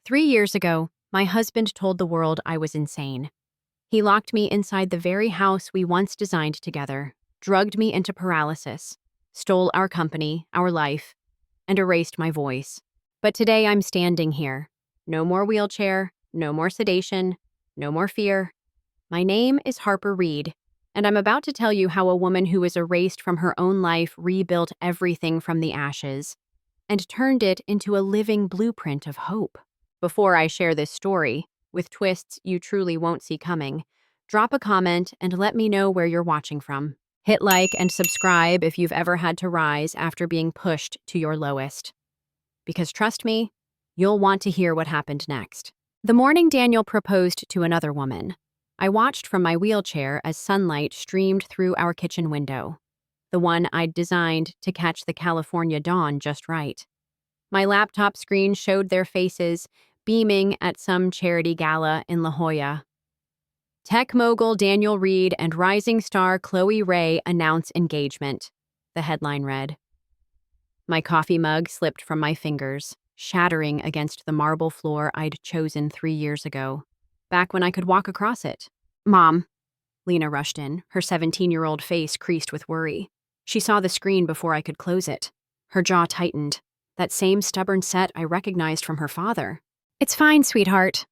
3 years ago, my husband told the world I was insane. He locked me inside the very house we once designed together, drugged me into paralysis, stole our company, our life, and erased my voice. But today I'm standing here. No more wheelchair, no more sedation, no more fear. My name is Harper Reed, and I'm about to tell you how a woman who was erased from her own life rebuilt everything from the ashes and turned it into a living blueprint of hope. Before I share this story, with twists you truly won't see coming, drop a comment and let me know where you're watching from. Hit like and subscribe if you've ever had to rise after being pushed to your lowest. Because trust me, you'll want to hear what happened next. The morning Daniel proposed to another woman, I watched from my wheelchair as sunlight streamed through our kitchen window, the one I'd designed to catch the California dawn just right. My laptop screen showed their faces, beaming at some charity gala in La Jolla. Tech mogul Daniel Reed and rising star Chloe Ray announce engagement, the headline read. My coffee mug slipped from my fingers, shattering against the marble floor I'd chosen 3 years ago, back when I could walk across it. Mom, Lena rushed in, her 17-year-old face creased with worry. She saw the screen before I could close it. Her jaw tightened, that same stubborn set I recognized from her father. It's fine, sweetheart.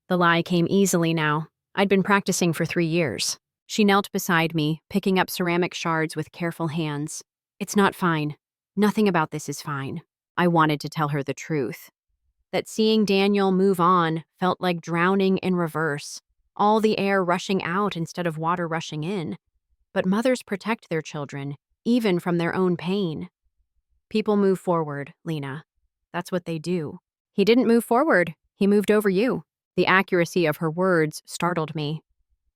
The lie came easily now. I'd been practicing for 3 years. She knelt beside me, picking up ceramic shards with careful hands. It's not fine. Nothing about this is fine. I wanted to tell her the truth. That seeing Daniel move on felt like drowning in reverse, all the air rushing out instead of water rushing in. But mothers protect their children, even from their own pain. People move forward, Lena. That's what they do. He didn't move forward. He moved over you. The accuracy of her words startled me.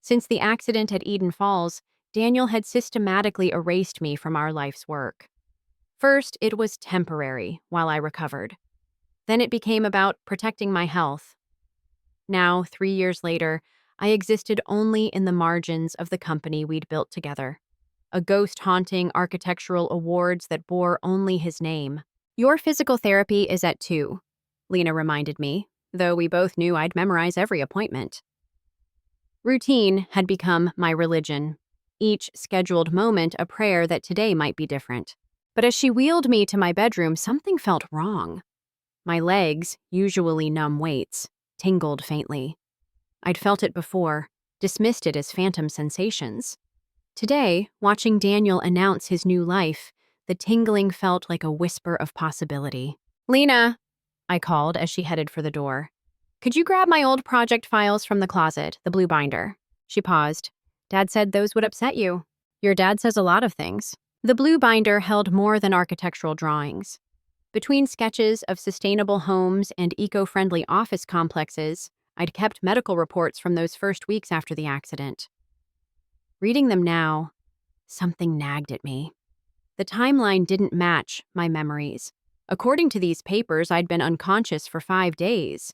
Since the accident at Eden Falls, Daniel had systematically erased me from our life's work. First, it was temporary while I recovered. Then it became about protecting my health. Now, 3 years later, I existed only in the margins of the company we'd built together. A ghost haunting architectural awards that bore only his name. Your physical therapy is at 2, Lena reminded me, though we both knew I'd memorize every appointment. Routine had become my religion, each scheduled moment a prayer that today might be different. But as she wheeled me to my bedroom, something felt wrong. My legs, usually numb weights, tingled faintly. I'd felt it before, dismissed it as phantom sensations. Today, watching Daniel announce his new life, the tingling felt like a whisper of possibility. Lena, I called as she headed for the door. Could you grab my old project files from the closet, the blue binder? She paused. Dad said those would upset you. Your dad says a lot of things. The blue binder held more than architectural drawings. Between sketches of sustainable homes and eco-friendly office complexes, I'd kept medical reports from those first weeks after the accident. Reading them now, something nagged at me. The timeline didn't match my memories. According to these papers, I'd been unconscious for 5 days.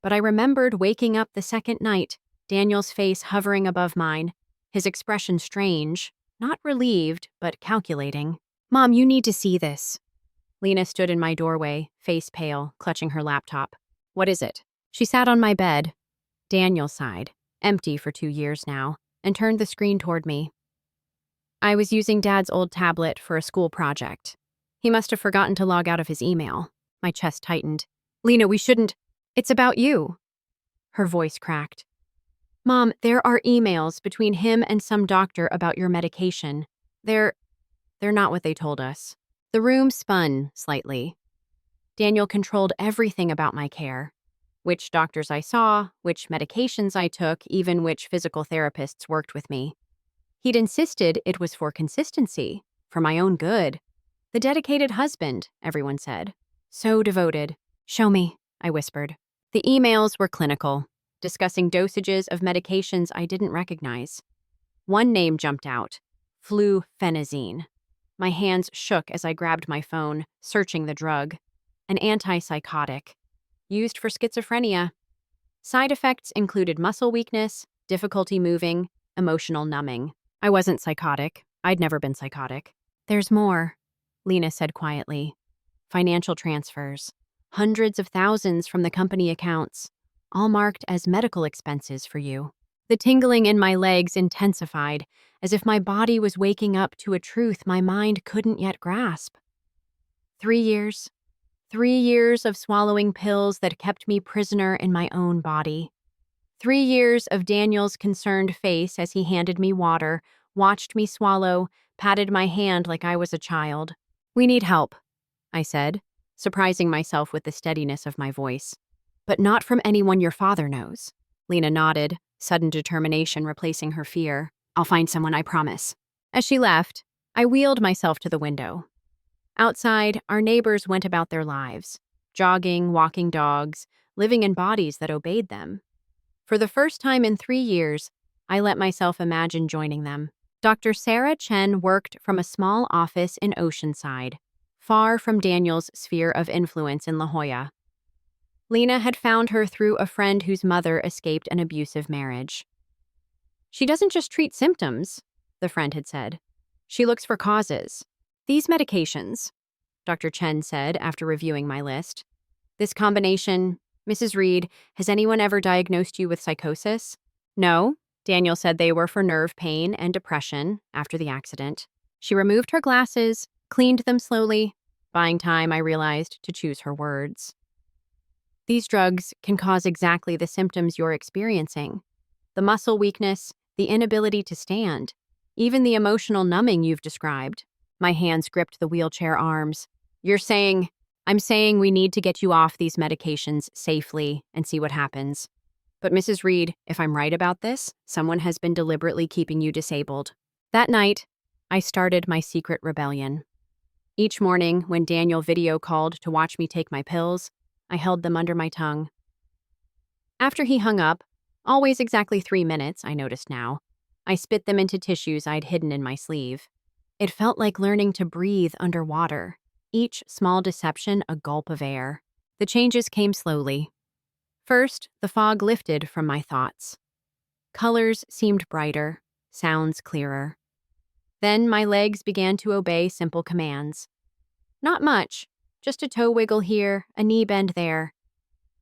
But I remembered waking up the second night, Daniel's face hovering above mine, his expression strange, not relieved, but calculating. Mom, you need to see this. Lena stood in my doorway, face pale, clutching her laptop. What is it? She sat on my bed. Daniel sighed, empty for 2 years now, and turned the screen toward me. I was using Dad's old tablet for a school project. He must have forgotten to log out of his email. My chest tightened. Lena, we shouldn't. It's about you. Her voice cracked. Mom, there are emails between him and some doctor about your medication. They're not what they told us. The room spun slightly. Daniel controlled everything about my care. Which doctors I saw, which medications I took, even which physical therapists worked with me. He'd insisted it was for consistency, for my own good. The dedicated husband, everyone said. So devoted. Show me, I whispered. The emails were clinical, discussing dosages of medications I didn't recognize. One name jumped out, fluphenazine. My hands shook as I grabbed my phone, searching the drug. An antipsychotic, used for schizophrenia. Side effects included muscle weakness, difficulty moving, emotional numbing. I wasn't psychotic. I'd never been psychotic. There's more, Lena said quietly. Financial transfers. hundreds of thousands from the company accounts, all marked as medical expenses for you. The tingling in my legs intensified, as if my body was waking up to a truth my mind couldn't yet grasp. 3 years. 3 years of swallowing pills that kept me prisoner in my own body. 3 years of Daniel's concerned face as he handed me water, watched me swallow, patted my hand like I was a child. "We need help," I said, surprising myself with the steadiness of my voice. "But not from anyone your father knows." Lena nodded, sudden determination replacing her fear. "I'll find someone, I promise." As she left, I wheeled myself to the window. Outside, our neighbors went about their lives, jogging, walking dogs, living in bodies that obeyed them. For the first time in 3 years, I let myself imagine joining them. Dr. Sarah Chen worked from a small office in Oceanside, far from Daniel's sphere of influence in La Jolla. Lena had found her through a friend whose mother escaped an abusive marriage. "She doesn't just treat symptoms," the friend had said. "She looks for causes. These medications," Dr. Chen said after reviewing my list. "This combination, Mrs. Reed, has anyone ever diagnosed you with psychosis?" "No." Daniel said they were for nerve pain and depression after the accident. She removed her glasses, cleaned them slowly, buying time, I realized, to choose her words. "These drugs can cause exactly the symptoms you're experiencing. The muscle weakness, the inability to stand, even the emotional numbing you've described." My hands gripped the wheelchair arms. I'm saying we need to get you off these medications safely and see what happens. But Mrs. Reed, if I'm right about this, someone has been deliberately keeping you disabled." That night, I started my secret rebellion. Each morning, when Daniel video called to watch me take my pills, I held them under my tongue. After he hung up, always exactly 3 minutes, I noticed now, I spit them into tissues I'd hidden in my sleeve. It felt like learning to breathe underwater, each small deception a gulp of air. The changes came slowly. First, the fog lifted from my thoughts. Colors seemed brighter, sounds clearer. Then my legs began to obey simple commands. Not much, just a toe wiggle here, a knee bend there.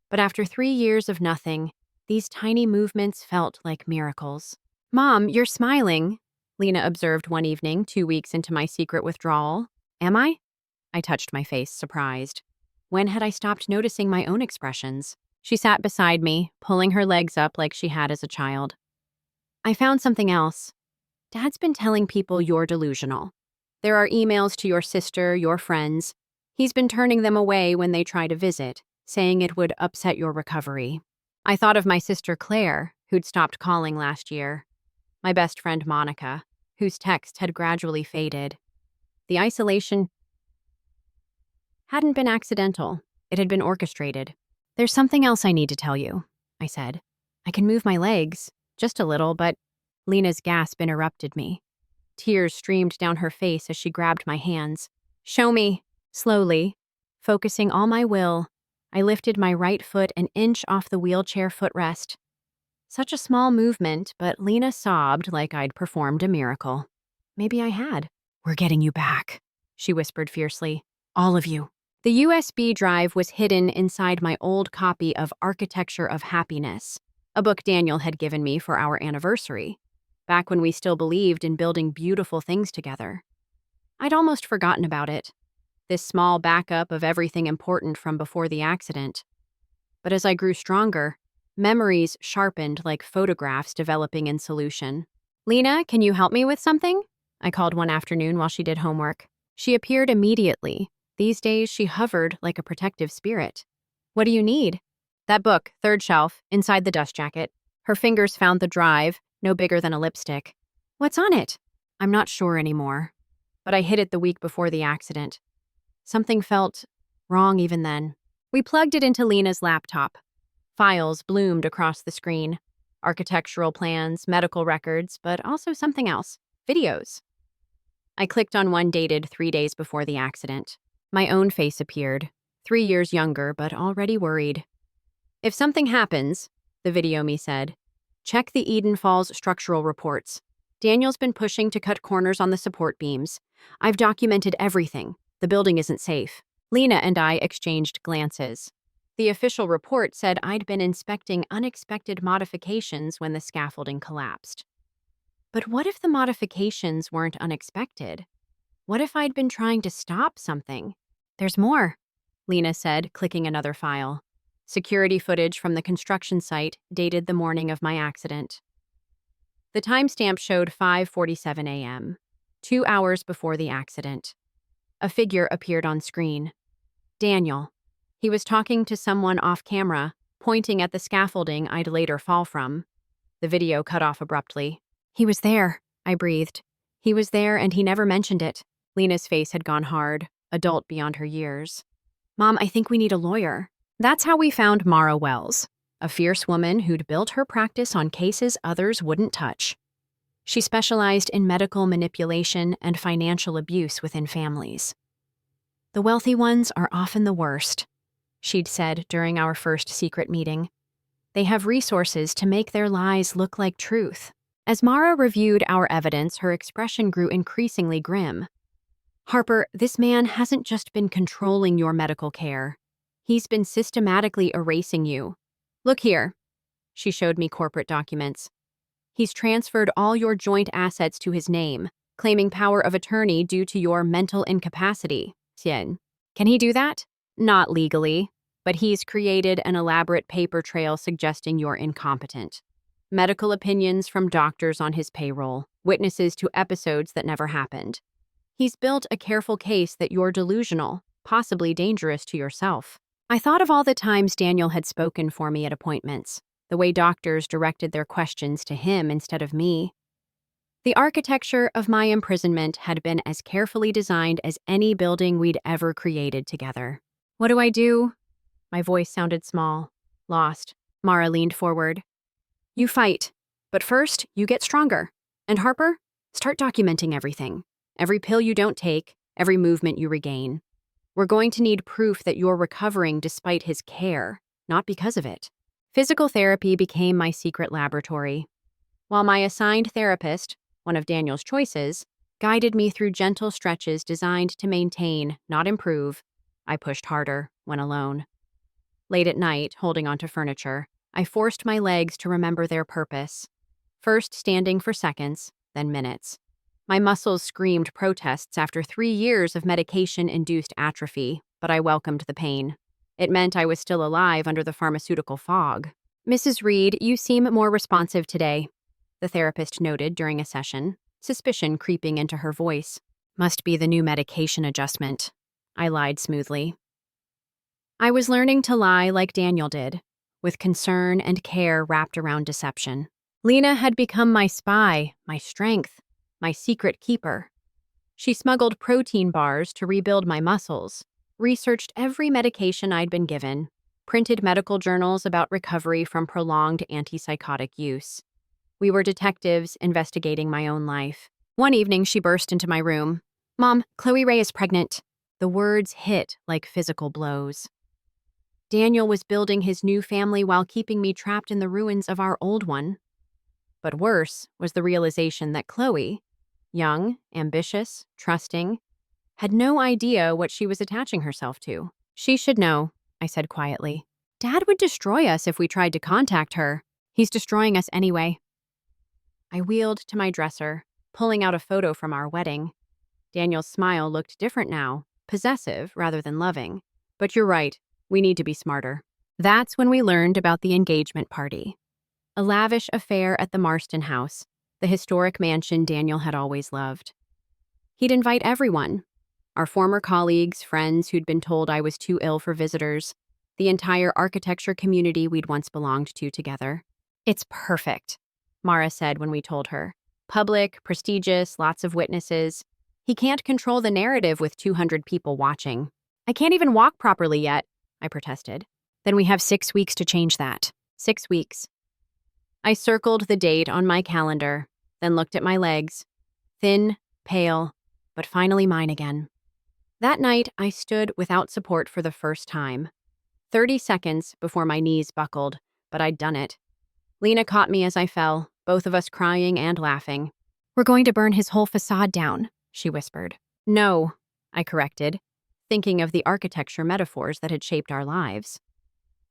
But after 3 years of nothing, these tiny movements felt like miracles. "Mom, you're smiling," Lena observed one evening, 2 weeks into my secret withdrawal. "Am I?" I touched my face, surprised. When had I stopped noticing my own expressions? She sat beside me, pulling her legs up like she had as a child. "I found something else. Dad's been telling people you're delusional. There are emails to your sister, your friends. He's been turning them away when they try to visit, saying it would upset your recovery." I thought of my sister Claire, who'd stopped calling last year. My best friend Monica, whose texts had gradually faded. The isolation hadn't been accidental. It had been orchestrated. "There's something else I need to tell you," I said. "I can move my legs, just a little, but—" Lena's gasp interrupted me. Tears streamed down her face as she grabbed my hands. "Show me." Slowly, focusing all my will, I lifted my right foot an inch off the wheelchair footrest. Such a small movement, but Lena sobbed like I'd performed a miracle. Maybe I had. "We're getting you back," she whispered fiercely. "All of you." The USB drive was hidden inside my old copy of Architecture of Happiness, a book Daniel had given me for our anniversary, back when we still believed in building beautiful things together. I'd almost forgotten about it, this small backup of everything important from before the accident. But as I grew stronger, memories sharpened like photographs developing in solution. "Lena, can you help me with something?" I called one afternoon while she did homework. She appeared immediately. These days, she hovered like a protective spirit. "What do you need?" "That book, third shelf, inside the dust jacket." Her fingers found the drive, no bigger than a lipstick. "What's on it?" "I'm not sure anymore. But I hid it the week before the accident. Something felt wrong even then." We plugged it into Lena's laptop. Files bloomed across the screen. Architectural plans, medical records, but also something else. Videos. I clicked on one dated 3 days before the accident. My own face appeared, 3 years younger, but already worried. "If something happens," the video me said, "check the Eden Falls structural reports. Daniel's been pushing to cut corners on the support beams. I've documented everything. The building isn't safe." Lena and I exchanged glances. The official report said I'd been inspecting unexpected modifications when the scaffolding collapsed. But what if the modifications weren't unexpected? What if I'd been trying to stop something? There's more, Lena said, clicking another file. Security footage from the construction site dated the morning of my accident. The timestamp showed 5:47 a.m., 2 hours before the accident. A figure appeared on screen. Daniel. He was talking to someone off camera, pointing at the scaffolding I'd later fall from. The video cut off abruptly. He was there, I breathed. He was there and he never mentioned it. Lena's face had gone hard, adult beyond her years. Mom, I think we need a lawyer. That's how we found Mara Wells, a fierce woman who'd built her practice on cases others wouldn't touch. She specialized in medical manipulation and financial abuse within families. The wealthy ones are often the worst, she'd said during our first secret meeting. They have resources to make their lies look like truth. As Mara reviewed our evidence, her expression grew increasingly grim. Harper, this man hasn't just been controlling your medical care. He's been systematically erasing you. Look here. She showed me corporate documents. He's transferred all your joint assets to his name, claiming power of attorney due to your mental incapacity. Can he do that? Not legally, but he's created an elaborate paper trail suggesting you're incompetent. Medical opinions from doctors on his payroll, witnesses to episodes that never happened. He's built a careful case that you're delusional, possibly dangerous to yourself. I thought of all the times Daniel had spoken for me at appointments, the way doctors directed their questions to him instead of me. The architecture of my imprisonment had been as carefully designed as any building we'd ever created together. What do I do? My voice sounded small, lost. Mara leaned forward. You fight, but first, you get stronger. And Harper, start documenting everything. Every pill you don't take, every movement you regain. We're going to need proof that you're recovering despite his care, not because of it. Physical therapy became my secret laboratory. While my assigned therapist, one of Daniel's choices, guided me through gentle stretches designed to maintain, not improve, I pushed harder when alone. Late at night, holding onto furniture, I forced my legs to remember their purpose. First standing for seconds, then minutes. My muscles screamed protests after 3 years of medication-induced atrophy, but I welcomed the pain. It meant I was still alive under the pharmaceutical fog. Mrs. Reed, you seem more responsive today, the therapist noted during a session, suspicion creeping into her voice. Must be the new medication adjustment. I lied smoothly. I was learning to lie like Daniel did, with concern and care wrapped around deception. Lena had become my spy, my strength, my secret keeper. She smuggled protein bars to rebuild my muscles, researched every medication I'd been given, printed medical journals about recovery from prolonged antipsychotic use. We were detectives investigating my own life. One evening, she burst into my room. Mom, Chloe Ray is pregnant. The words hit like physical blows. Daniel was building his new family while keeping me trapped in the ruins of our old one. But worse was the realization that Chloe, young, ambitious, trusting, had no idea what she was attaching herself to. She should know, I said quietly. Dad would destroy us if we tried to contact her. He's destroying us anyway. I wheeled to my dresser, pulling out a photo from our wedding. Daniel's smile looked different now, possessive rather than loving. But you're right, we need to be smarter. That's when we learned about the engagement party. A lavish affair at the Marston house, the historic mansion Daniel had always loved. He'd invite everyone. Our former colleagues, friends who'd been told I was too ill for visitors, the entire architecture community we'd once belonged to together. It's perfect, Mara said when we told her. Public, prestigious, lots of witnesses. He can't control the narrative with 200 people watching. I can't even walk properly yet, I protested. Then we have 6 weeks to change that. 6 weeks. I circled the date on my calendar, then looked at my legs. Thin, pale, but finally mine again. That night, I stood without support for the first time. 30 seconds before my knees buckled, but I'd done it. Lena caught me as I fell, both of us crying and laughing. We're going to burn his whole facade down, she whispered. No, I corrected. thinking of the architecture metaphors that had shaped our lives.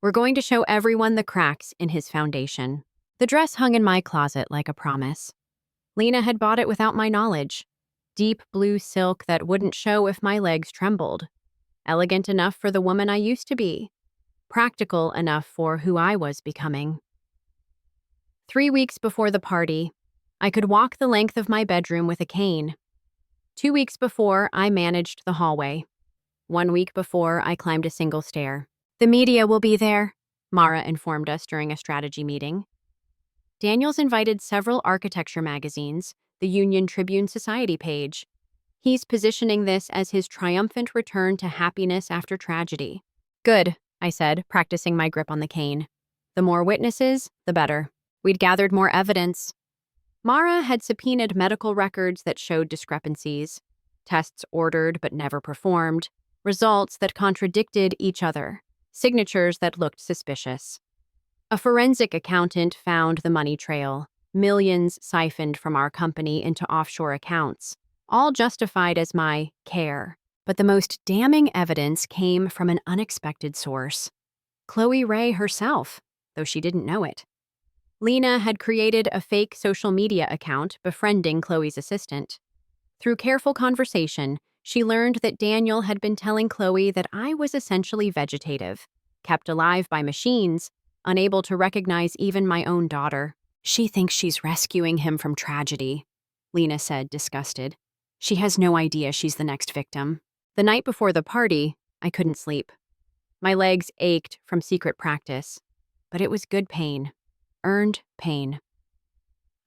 We're going to show everyone the cracks in his foundation. The dress hung in my closet like a promise. Lena had bought it without my knowledge. Deep blue silk that wouldn't show if my legs trembled. Elegant enough for the woman I used to be. Practical enough for who I was becoming. 3 weeks before the party, I could walk the length of my bedroom with a cane. 2 weeks before, I managed the hallway. 1 week before, I climbed a single stair. The media will be there, Mara informed us during a strategy meeting. Daniel's invited several architecture magazines, the Union Tribune Society page. He's positioning this as his triumphant return to happiness after tragedy. Good, I said, practicing my grip on the cane. The more witnesses, the better. We'd gathered more evidence. Mara had subpoenaed medical records that showed discrepancies, tests ordered but never performed, results that contradicted each other, signatures that looked suspicious. A forensic accountant found the money trail, millions siphoned from our company into offshore accounts, all justified as my care. But the most damning evidence came from an unexpected source. Chloe Ray herself, though she didn't know it. Lena had created a fake social media account befriending Chloe's assistant. Through careful conversation, she learned that Daniel had been telling Chloe that I was essentially vegetative, kept alive by machines, unable to recognize even my own daughter. She thinks she's rescuing him from tragedy, Lena said, disgusted. She has no idea she's the next victim. The night before the party, I couldn't sleep. My legs ached from secret practice, but it was good pain. Earned pain.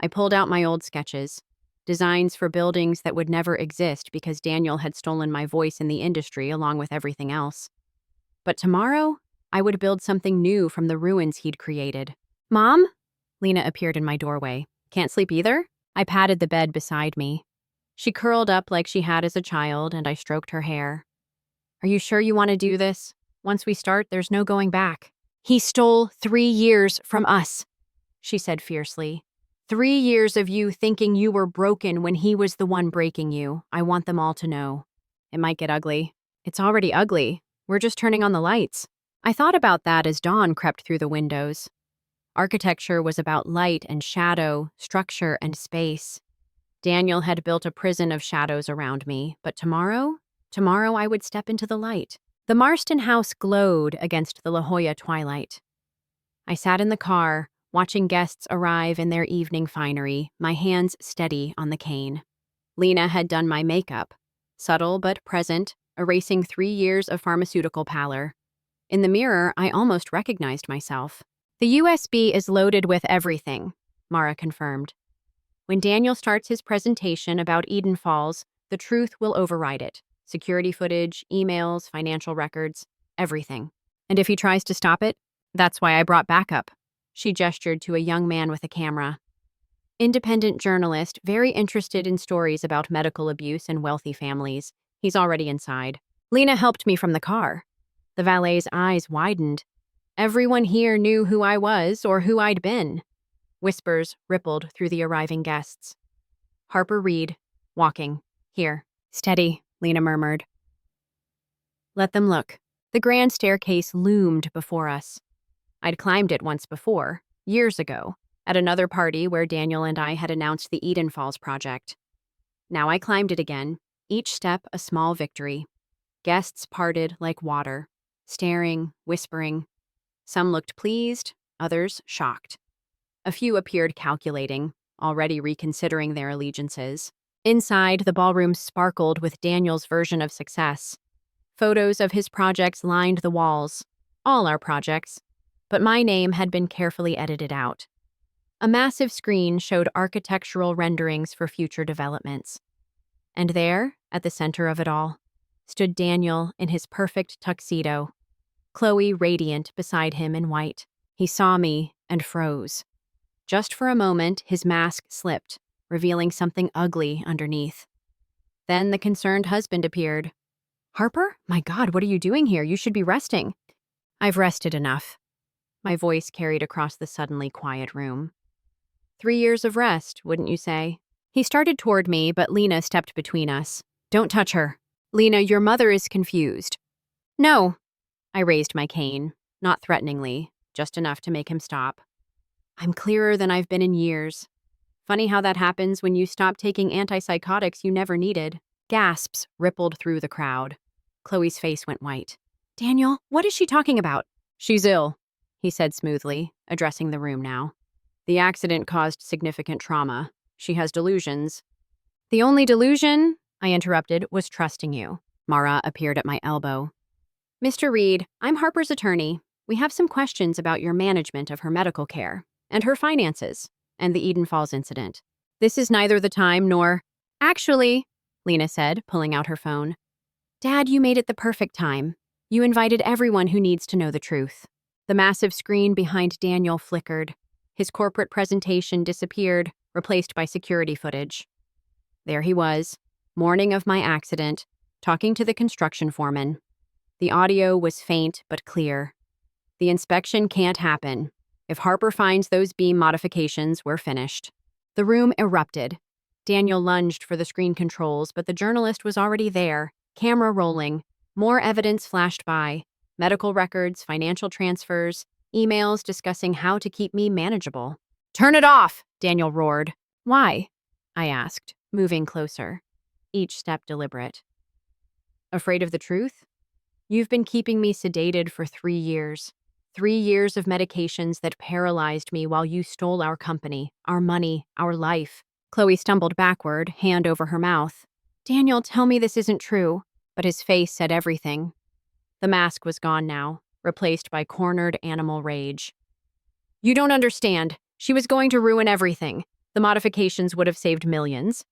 I pulled out my old sketches, designs for buildings that would never exist because Daniel had stolen my voice in the industry along with everything else. But tomorrow, I would build something new from the ruins he'd created. Mom? Lena appeared in my doorway. Can't sleep either? I patted the bed beside me. She curled up like she had as a child, and I stroked her hair. Are you sure you want to do this? Once we start, there's no going back. He stole 3 years from us, she said fiercely. 3 years of you thinking you were broken when he was the one breaking you. I want them all to know. It might get ugly. It's already ugly. We're just turning on the lights. I thought about that as dawn crept through the windows. Architecture was about light and shadow, structure and space. Daniel had built a prison of shadows around me, but tomorrow I would step into the light. The Marston house glowed against the La Jolla twilight. I sat in the car, watching guests arrive in their evening finery, my hands steady on the cane. Lena had done my makeup, subtle but present, erasing 3 years of pharmaceutical pallor. In the mirror, I almost recognized myself. The USB is loaded with everything, Mara confirmed. When Daniel starts his presentation about Eden Falls, the truth will override it. Security footage, emails, financial records, everything. And if he tries to stop it, that's why I brought backup. She gestured to a young man with a camera. Independent journalist, very interested in stories about medical abuse and wealthy families. He's already inside. Lena helped me from the car. The valet's eyes widened. Everyone here knew who I was or who I'd been. Whispers rippled through the arriving guests. Harper Reed, walking. Here. Steady, Lena murmured. Let them look. The grand staircase loomed before us. I'd climbed it once before, years ago, at another party where Daniel and I had announced the Eden Falls project. Now I climbed it again, each step a small victory. Guests parted like water, staring, whispering. Some looked pleased, others shocked. A few appeared calculating, already reconsidering their allegiances. Inside, the ballroom sparkled with Daniel's version of success. Photos of his projects lined the walls. All our projects. But my name had been carefully edited out. A massive screen showed architectural renderings for future developments. And there, at the center of it all, stood Daniel in his perfect tuxedo, Chloe radiant beside him in white. He saw me and froze. Just for a moment, his mask slipped, revealing something ugly underneath. Then the concerned husband appeared. Harper? My God, what are you doing here? You should be resting. I've rested enough. My voice carried across the suddenly quiet room. 3 years of rest, wouldn't you say? He started toward me, but Lena stepped between us. Don't touch her. Lena, your mother is confused. No, I raised my cane, not threateningly, just enough to make him stop. I'm clearer than I've been in years. Funny how that happens when you stop taking antipsychotics you never needed. Gasps rippled through the crowd. Chloe's face went white. Daniel, what is she talking about? She's ill, he said smoothly, addressing the room now. The accident caused significant trauma. She has delusions. The only delusion, I interrupted, was trusting you. Mara appeared at my elbow. Mr. Reed, I'm Harper's attorney. We have some questions about your management of her medical care and her finances and the Eden Falls incident. This is neither the time nor… Actually, Lena said, pulling out her phone. Dad, you made it the perfect time. You invited everyone who needs to know the truth. The massive screen behind Daniel flickered. His corporate presentation disappeared, replaced by security footage. There he was, morning of my accident, talking to the construction foreman. The audio was faint but clear. The inspection can't happen. If Harper finds those beam modifications, we're finished. The room erupted. Daniel lunged for the screen controls, but the journalist was already there, camera rolling. More evidence flashed by. Medical records, financial transfers, emails discussing how to keep me manageable. Turn it off, Daniel roared. Why? I asked, moving closer, each step deliberate. Afraid of the truth? You've been keeping me sedated for 3 years. 3 years of medications that paralyzed me while you stole our company, our money, our life. Chloe stumbled backward, hand over her mouth. Daniel, tell me this isn't true. But his face said everything. The mask was gone now, replaced by cornered animal rage. You don't understand. She was going to ruin everything. The modifications would have saved millions.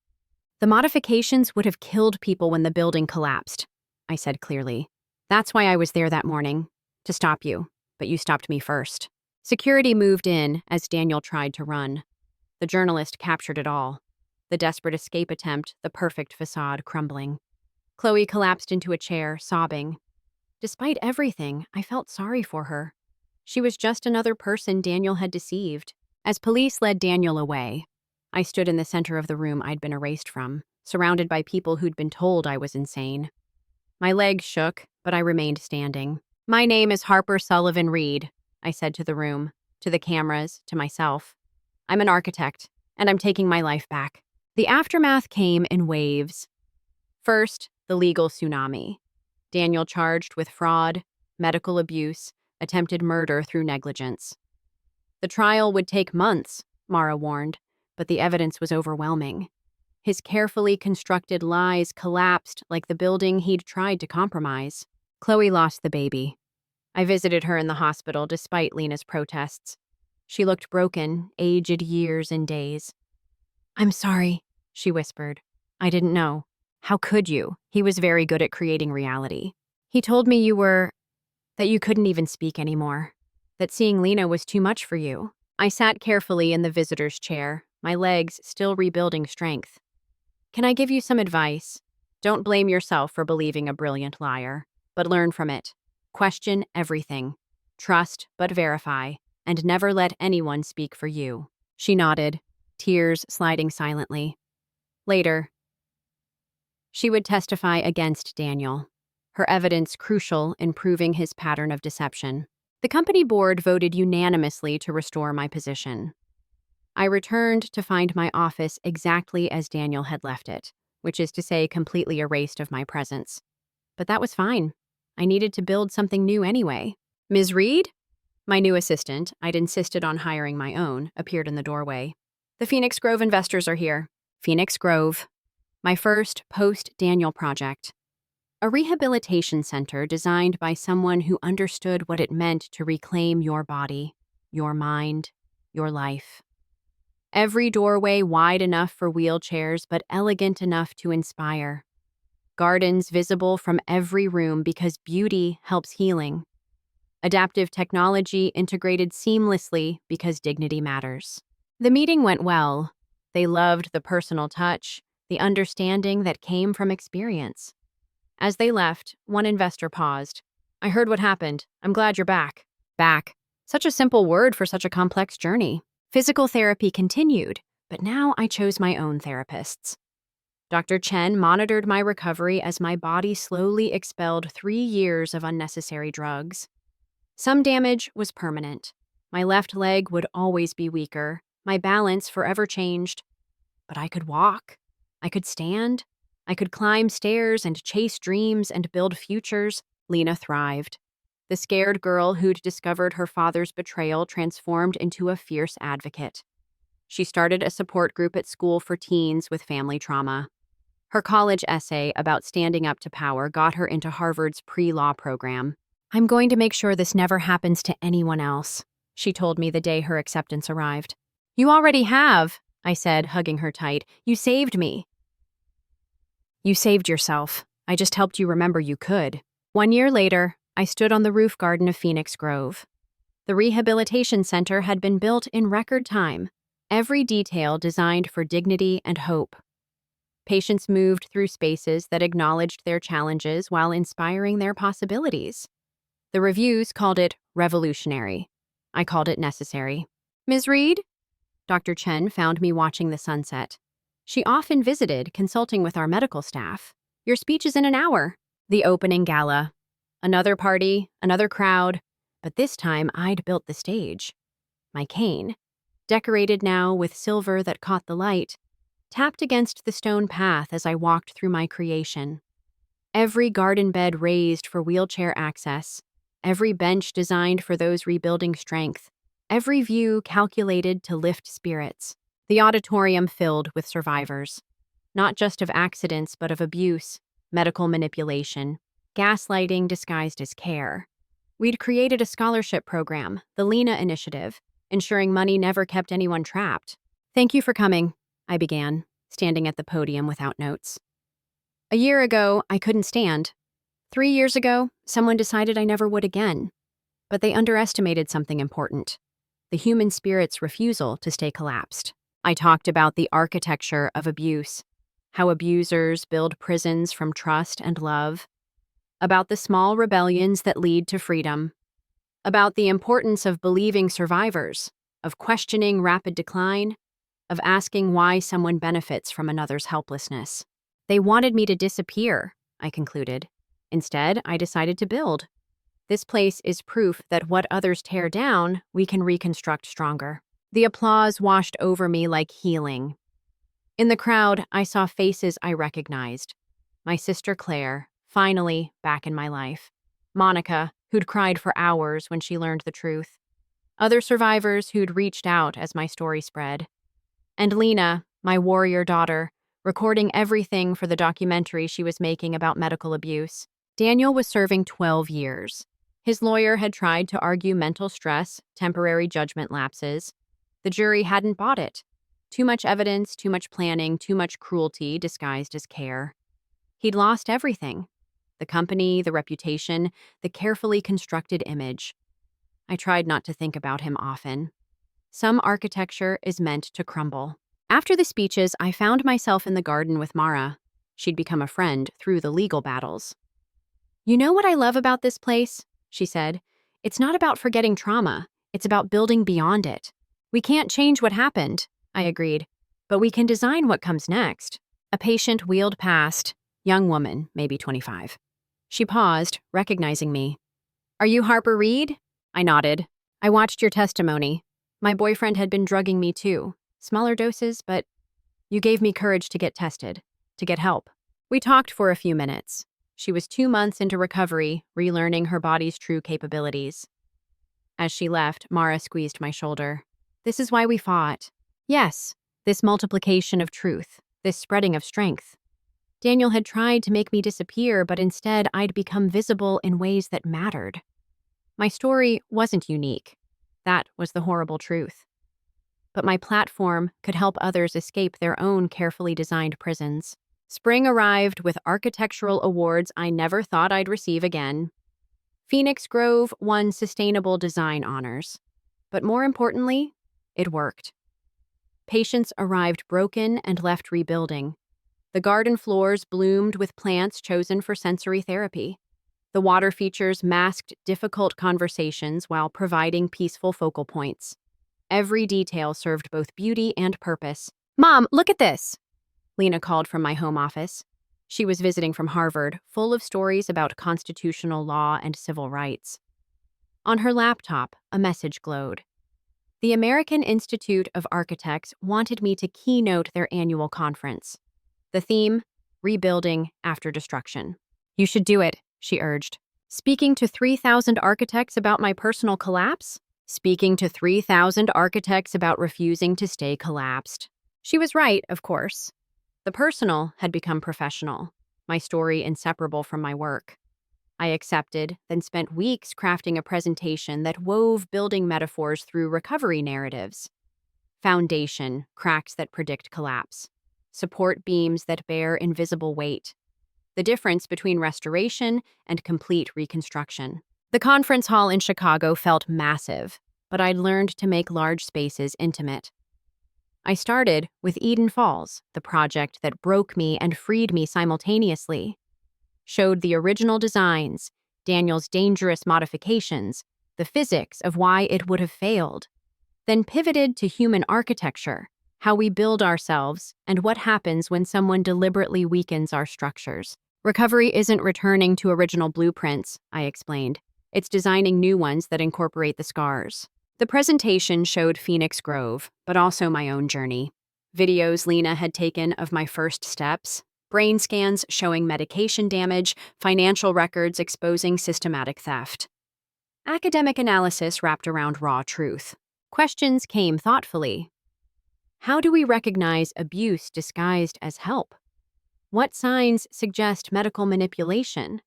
The modifications would have killed people when the building collapsed, I said clearly. That's why I was there that morning, to stop you, but you stopped me first. Security moved in as Daniel tried to run. The journalist captured it all. The desperate escape attempt, the perfect facade crumbling. Chloe collapsed into a chair, sobbing. Despite everything, I felt sorry for her. She was just another person Daniel had deceived. As police led Daniel away, I stood in the center of the room I'd been erased from, surrounded by people who'd been told I was insane. My legs shook, but I remained standing. My name is Harper Sullivan Reed, I said to the room, to the cameras, to myself. I'm an architect, and I'm taking my life back. The aftermath came in waves. First, the legal tsunami. Daniel charged with fraud, medical abuse, attempted murder through negligence. The trial would take months, Mara warned, but the evidence was overwhelming. His carefully constructed lies collapsed like the building he'd tried to compromise. Chloe lost the baby. I visited her in the hospital despite Lena's protests. She looked broken, aged years and days. I'm sorry, she whispered. I didn't know. How could you? He was very good at creating reality. He told me that you couldn't even speak anymore, that seeing Lena was too much for you. I sat carefully in the visitor's chair, my legs still rebuilding strength. Can I give you some advice? Don't blame yourself for believing a brilliant liar, but learn from it. Question everything. Trust but verify, and never let anyone speak for you. She nodded, tears sliding silently. Later, she would testify against Daniel, her evidence crucial in proving his pattern of deception. The company board voted unanimously to restore my position. I returned to find my office exactly as Daniel had left it, which is to say completely erased of my presence. But that was fine. I needed to build something new anyway. Ms. Reed? My new assistant, I'd insisted on hiring my own, appeared in the doorway. The Phoenix Grove investors are here. Phoenix Grove. My first post-Daniel project. A rehabilitation center designed by someone who understood what it meant to reclaim your body, your mind, your life. Every doorway wide enough for wheelchairs but elegant enough to inspire. Gardens visible from every room because beauty helps healing. Adaptive technology integrated seamlessly because dignity matters. The meeting went well. They loved the personal touch, the understanding that came from experience. As they left, one investor paused. I heard what happened. I'm glad you're back. Back. Such a simple word for such a complex journey. Physical therapy continued, but now I chose my own therapists. Dr. Chen monitored my recovery as my body slowly expelled 3 years of unnecessary drugs. Some damage was permanent. My left leg would always be weaker, my balance forever changed. But I could walk. I could stand. I could climb stairs and chase dreams and build futures. Lena thrived. The scared girl who'd discovered her father's betrayal transformed into a fierce advocate. She started a support group at school for teens with family trauma. Her college essay about standing up to power got her into Harvard's pre-law program. "I'm going to make sure this never happens to anyone else," she told me the day her acceptance arrived. "You already have," I said, hugging her tight. "You saved me." "You saved yourself. I just helped you remember you could." 1 year later, I stood on the roof garden of Phoenix Grove. The rehabilitation center had been built in record time, every detail designed for dignity and hope. Patients moved through spaces that acknowledged their challenges while inspiring their possibilities. The reviews called it revolutionary. I called it necessary. "Ms. Reed?" Dr. Chen found me watching the sunset. She often visited, consulting with our medical staff. "Your speech is in an hour." The opening gala. Another party, another crowd, but this time I'd built the stage. My cane, decorated now with silver that caught the light, tapped against the stone path as I walked through my creation. Every garden bed raised for wheelchair access, every bench designed for those rebuilding strength, every view calculated to lift spirits. The auditorium filled with survivors, not just of accidents but of abuse, medical manipulation, gaslighting disguised as care. We'd created a scholarship program, the Lena Initiative, ensuring money never kept anyone trapped. "Thank you for coming," I began, standing at the podium without notes. "A year ago, I couldn't stand. 3 years ago, someone decided I never would again. But they underestimated something important: the human spirit's refusal to stay collapsed." I talked about the architecture of abuse, how abusers build prisons from trust and love, about the small rebellions that lead to freedom, about the importance of believing survivors, of questioning rapid decline, of asking why someone benefits from another's helplessness. "They wanted me to disappear," I concluded. "Instead, I decided to build. This place is proof that what others tear down, we can reconstruct stronger." The applause washed over me like healing. In the crowd, I saw faces I recognized. My sister Claire, finally back in my life. Monica, who'd cried for hours when she learned the truth. Other survivors who'd reached out as my story spread. And Lena, my warrior daughter, recording everything for the documentary she was making about medical abuse. Daniel was serving 12 years. His lawyer had tried to argue mental stress, temporary judgment lapses. The jury hadn't bought it. Too much evidence, too much planning, too much cruelty disguised as care. He'd lost everything: the company, the reputation, the carefully constructed image. I tried not to think about him often. Some architecture is meant to crumble. After the speeches, I found myself in the garden with Mara. She'd become a friend through the legal battles. "You know what I love about this place?" she said. "It's not about forgetting trauma. It's about building beyond it. We can't change what happened," I agreed, "but we can design what comes next." A patient wheeled past, young woman, maybe 25. She paused, recognizing me. "Are you Harper Reed?" I nodded. "I watched your testimony. My boyfriend had been drugging me too. Smaller doses, but you gave me courage to get tested, to get help." We talked for a few minutes. She was 2 months into recovery, relearning her body's true capabilities. As she left, Mara squeezed my shoulder. "This is why we fought." Yes, this multiplication of truth, this spreading of strength. Daniel had tried to make me disappear, but instead I'd become visible in ways that mattered. My story wasn't unique. That was the horrible truth. But my platform could help others escape their own carefully designed prisons. Spring arrived with architectural awards I never thought I'd receive again. Phoenix Grove won Sustainable Design honors. But more importantly, it worked. Patients arrived broken and left rebuilding. The garden floors bloomed with plants chosen for sensory therapy. The water features masked difficult conversations while providing peaceful focal points. Every detail served both beauty and purpose. "Mom, look at this!" Lena called from my home office. She was visiting from Harvard, full of stories about constitutional law and civil rights. On her laptop, a message glowed. The American Institute of Architects wanted me to keynote their annual conference. The theme, Rebuilding After Destruction. You should do it, she urged. Speaking to 3,000 architects about my personal collapse? Speaking to 3,000 architects about refusing to stay collapsed. She was right, of course. The personal had become professional, my story inseparable from my work. I accepted, then spent weeks crafting a presentation that wove building metaphors through recovery narratives. Foundation, cracks that predict collapse. Support beams that bear invisible weight. The difference between restoration and complete reconstruction. The conference hall in Chicago felt massive, but I'd learned to make large spaces intimate. I started with Eden Falls, the project that broke me and freed me simultaneously. Showed the original designs, Daniel's dangerous modifications, the physics of why it would have failed. Then pivoted to human architecture, how we build ourselves, and what happens when someone deliberately weakens our structures. Recovery isn't returning to original blueprints, I explained. It's designing new ones that incorporate the scars. The presentation showed Phoenix Grove, but also my own journey. Videos Lena had taken of my first steps, brain scans showing medication damage, financial records exposing systematic theft. Academic analysis wrapped around raw truth. Questions came thoughtfully. How do we recognize abuse disguised as help? What signs suggest medical manipulation?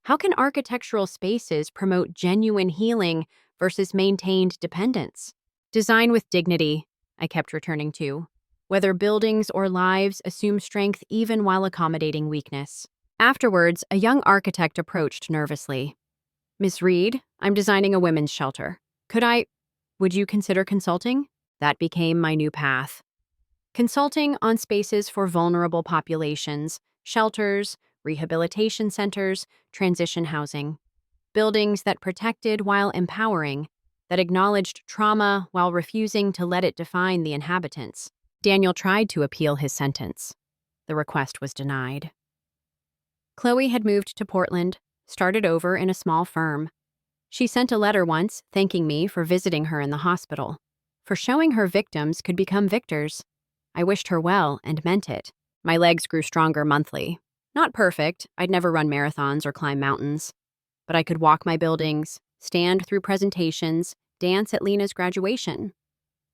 How can architectural spaces promote genuine healing versus maintained dependence? Design with dignity, I kept returning to. Whether buildings or lives assume strength even while accommodating weakness. Afterwards, a young architect approached nervously. Miss Reed, I'm designing a women's shelter. Would you consider consulting? That became my new path. Consulting on spaces for vulnerable populations, shelters, rehabilitation centers, transition housing. Buildings that protected while empowering, that acknowledged trauma while refusing to let it define the inhabitants. Daniel tried to appeal his sentence. The request was denied. Chloe had moved to Portland, started over in a small firm. She sent a letter once thanking me for visiting her in the hospital, for showing her victims could become victors. I wished her well and meant it. My legs grew stronger monthly. Not perfect, I'd never run marathons or climb mountains. But I could walk my buildings, stand through presentations, dance at Lena's graduation.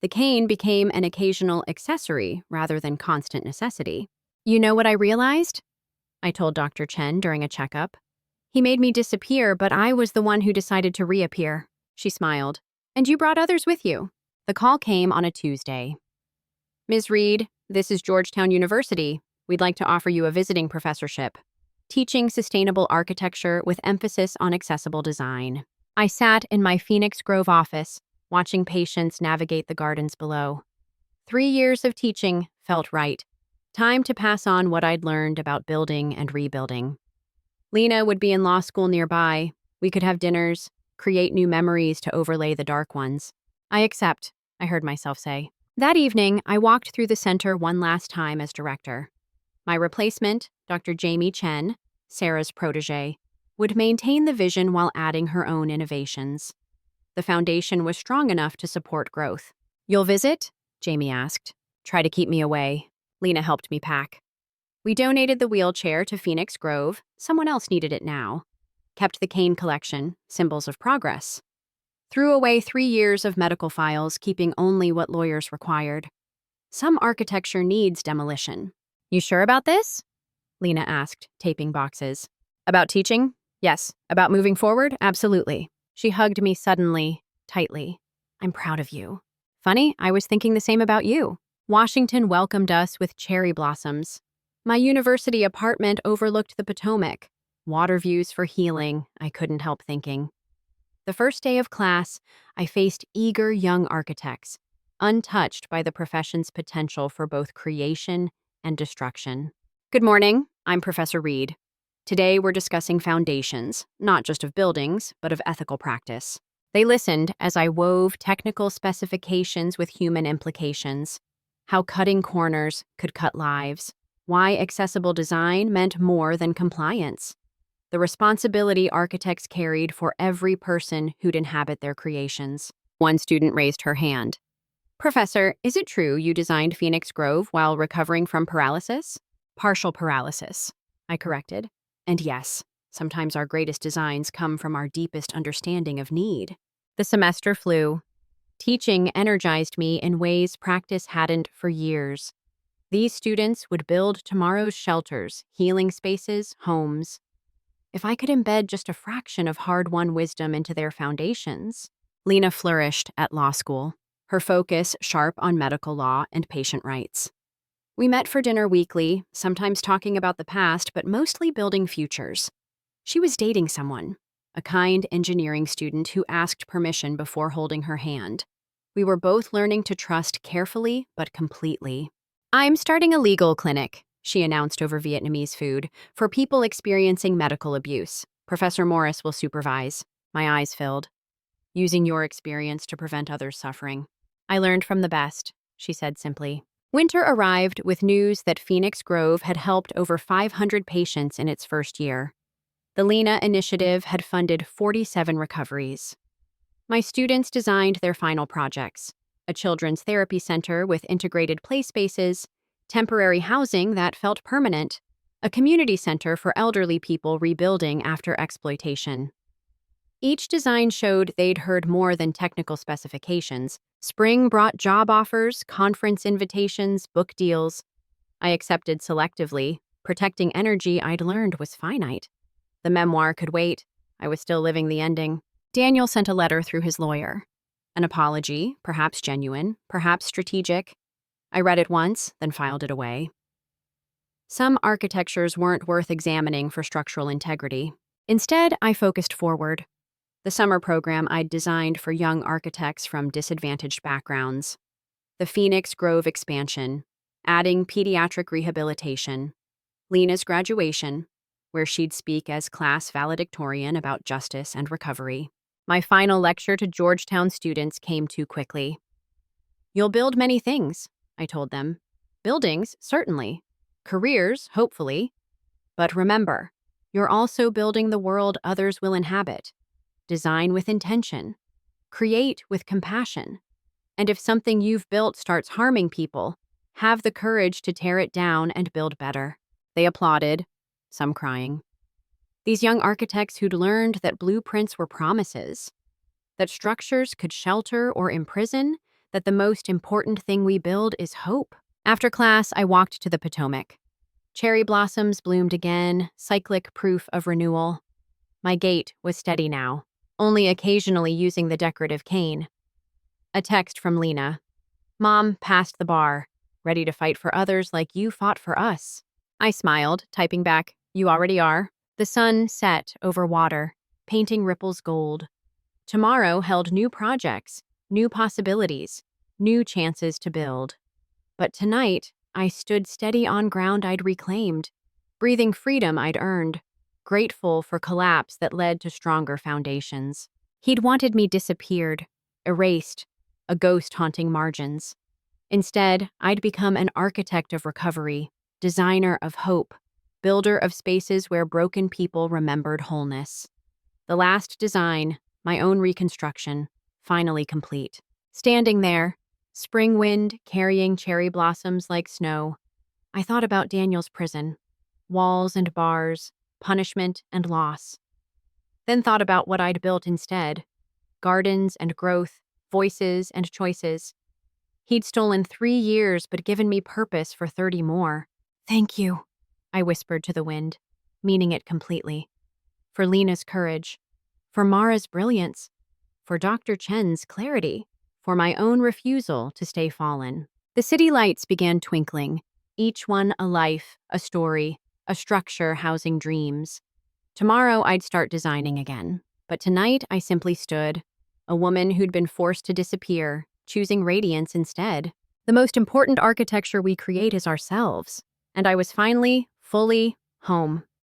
The cane became an occasional accessory rather than constant necessity. You know what I realized? I told Dr. Chen during a checkup. He made me disappear, but I was the one who decided to reappear. She smiled. And you brought others with you. The call came on a Tuesday. Ms. Reed, this is Georgetown University. We'd like to offer you a visiting professorship. Teaching sustainable architecture with emphasis on accessible design. I sat in my Phoenix Grove office, watching patients navigate the gardens below. 3 years of teaching felt right. Time to pass on what I'd learned about building and rebuilding. Lena would be in law school nearby. We could have dinners, create new memories to overlay the dark ones. I accept, I heard myself say. That evening, I walked through the center one last time as director. My replacement, Dr. Jamie Chen, Sarah's protege, would maintain the vision while adding her own innovations. The foundation was strong enough to support growth. You'll visit? Jamie asked. Try to keep me away. Lena helped me pack. We donated the wheelchair to Phoenix Grove. Someone else needed it now. Kept the cane collection, symbols of progress. Threw away 3 years of medical files, keeping only what lawyers required. Some architecture needs demolition. You sure about this? Lena asked, taping boxes. About teaching? Yes. About moving forward? Absolutely. She hugged me suddenly, tightly. I'm proud of you. Funny, I was thinking the same about you. Washington welcomed us with cherry blossoms. My university apartment overlooked the Potomac. Water views for healing, I couldn't help thinking. The first day of class, I faced eager young architects, untouched by the profession's potential for both creation and destruction. Good morning, I'm Professor Reed. Today we're discussing foundations, not just of buildings, but of ethical practice. They listened as I wove technical specifications with human implications, how cutting corners could cut lives, why accessible design meant more than compliance. The responsibility architects carried for every person who'd inhabit their creations. One student raised her hand. Professor, is it true you designed Phoenix Grove while recovering from paralysis? Partial paralysis, I corrected. And yes, sometimes our greatest designs come from our deepest understanding of need. The semester flew. Teaching energized me in ways practice hadn't for years. These students would build tomorrow's shelters, healing spaces, homes. If I could embed just a fraction of hard-won wisdom into their foundations. Lena flourished at law school, her focus sharp on medical law and patient rights. We met for dinner weekly, sometimes talking about the past, but mostly building futures. She was dating someone, a kind engineering student who asked permission before holding her hand. We were both learning to trust carefully but completely. I'm starting a legal clinic, she announced over Vietnamese food, for people experiencing medical abuse. Professor Morris will supervise. My eyes filled. Using your experience to prevent others' suffering. I learned from the best, she said simply. Winter arrived with news that Phoenix Grove had helped over 500 patients in its first year. The Lena Initiative had funded 47 recoveries. My students designed their final projects: a children's therapy center with integrated play spaces, temporary housing that felt permanent, a community center for elderly people rebuilding after exploitation. Each design showed they'd heard more than technical specifications. Spring brought job offers, conference invitations, book deals. I accepted selectively, protecting energy I'd learned was finite. The memoir could wait. I was still living the ending. Daniel sent a letter through his lawyer. An apology, perhaps genuine, perhaps strategic. I read it once, then filed it away. Some architectures weren't worth examining for structural integrity. Instead, I focused forward. The summer program I'd designed for young architects from disadvantaged backgrounds. The Phoenix Grove expansion, adding pediatric rehabilitation. Lena's graduation, where she'd speak as class valedictorian about justice and recovery. My final lecture to Georgetown students came too quickly. You'll build many things, I told them. Buildings, certainly. Careers, hopefully. But remember, you're also building the world others will inhabit. Design with intention. Create with compassion. And if something you've built starts harming people, have the courage to tear it down and build better. They applauded, some crying. These young architects who'd learned that blueprints were promises, that structures could shelter or imprison, that the most important thing we build is hope. After class, I walked to the Potomac. Cherry blossoms bloomed again, cyclic proof of renewal. My gait was steady now, only occasionally using the decorative cane. A text from Lena. Mom passed the bar, ready to fight for others like you fought for us. I smiled, typing back, you already are. The sun set over water, painting ripples gold. Tomorrow held new projects, new possibilities, new chances to build. But tonight, I stood steady on ground I'd reclaimed, breathing freedom I'd earned, grateful for collapse that led to stronger foundations. He'd wanted me disappeared, erased, a ghost haunting margins. Instead, I'd become an architect of recovery, designer of hope, builder of spaces where broken people remembered wholeness. The last design, my own reconstruction, finally complete. Standing there, spring wind carrying cherry blossoms like snow, I thought about Daniel's prison, walls and bars, punishment and loss. Then thought about what I'd built instead, gardens and growth, voices and choices. He'd stolen 3 years but given me purpose for 30 more. Thank you, I whispered to the wind, meaning it completely. For Lena's courage, for Mara's brilliance, for Dr. Chen's clarity, for my own refusal to stay fallen. The city lights began twinkling, each one a life, a story, a structure housing dreams. Tomorrow I'd start designing again, but tonight I simply stood, a woman who'd been forced to disappear, choosing radiance instead. The most important architecture we create is ourselves, and I was finally, fully, home.